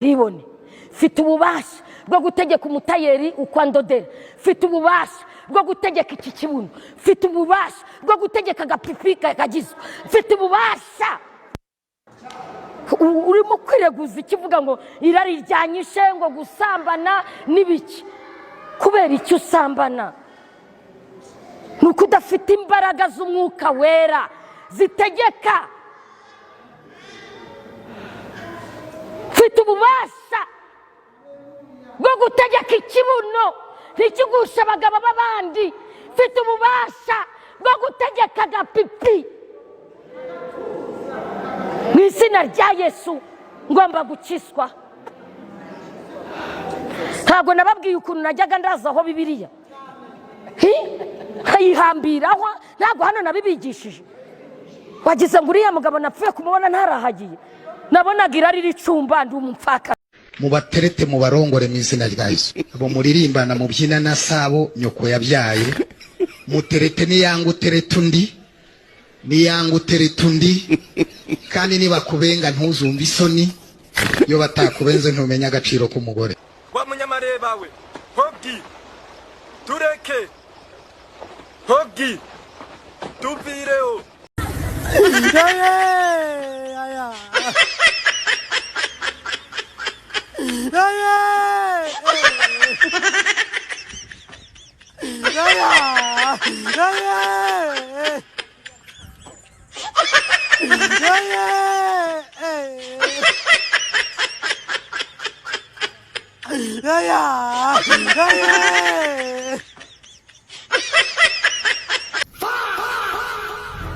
nibone mfite ububasha bwo gutegeka umutayeri uko andodera mfite ububasha bwo gutegeka iki kibuno mfite ububasha bwo gutegeka agapipi kagizwe mfite ububasha urimo kwireguza ikivuga ngo irari ryanyishe ngo gusambana n'ibiki kubera icyo usambana nuko udafite imbaraga z'umwuka wera zitegeka mfite ububasha bwo gutegeka ikibuno ntikigusha abagabo b'abandi mfite ububasha bwo gutegeka agapipi mu izina rya Yesu ngomba gukizwa ntabwo nababwiye ukuntu najyaga ndazaho Bibiliya nkayihambiraho ntabwo hano nabibigishije wagize ngo uriya mugabo napfuye kumubona ntarahagiye nabonaga irari ricumba ndi umupfaka mubaterete mu barongore mu izina rya Yesu abo muririmbana mu byina na sabo nyoko yabyaye muterete niyangu terete undi niyangu terete undi kandi niba kubenga ntuzumva isoni yo batakubenze ntumenya agaciro k'umugore wa munyamareba we hogi tureke hogi tuvireo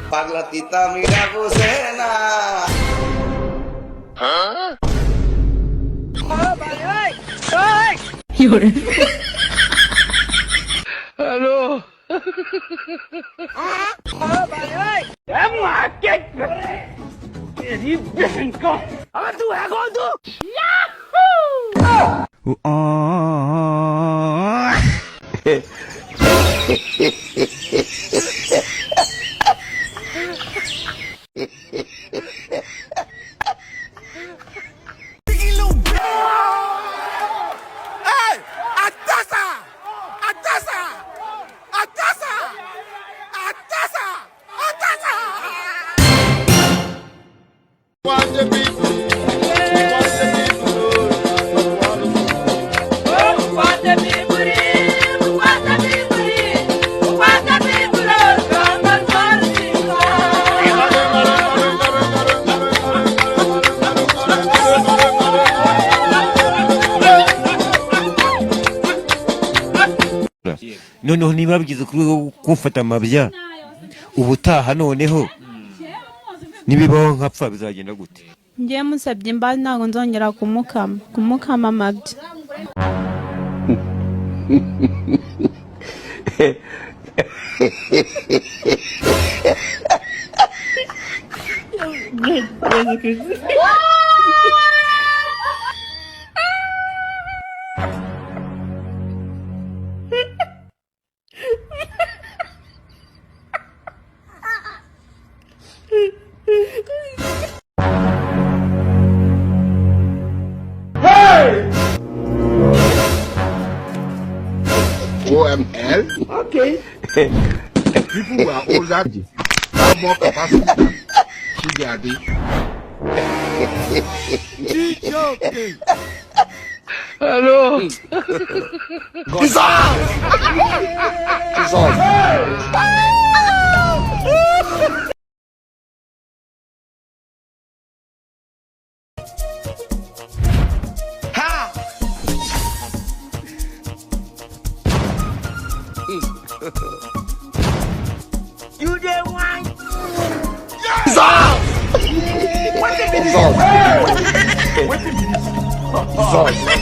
Parlatita mira Busena. ¿Ah? Aló. noneho nibabwiza kumfata amabya ubutaha noneho nibibaho nkapfa bizagenda gute ngiye musabye imbazi ntago nzongera kumukama amabya OML? Okay. People who are older have more capacity than Shigadi. Hello. Jesus! Ha! You the one. Jesus! What the